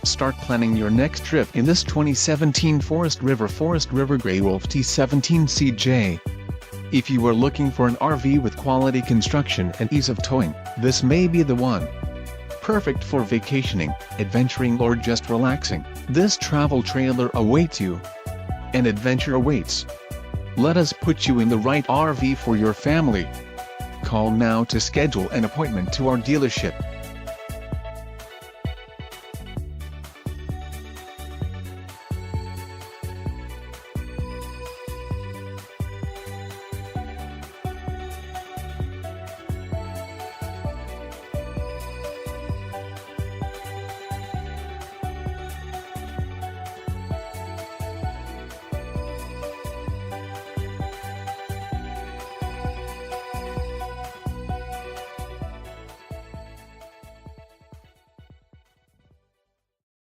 Start planning your next trip in this 2017 Forest River GREYWOLF T17CJ. If you are looking for an RV with quality construction and ease of towing, this may be the one. Perfect for vacationing, adventuring or just relaxing, this travel trailer awaits you. An adventure awaits. Let us put you in the right RV for your family. Call now to schedule an appointment to our dealership.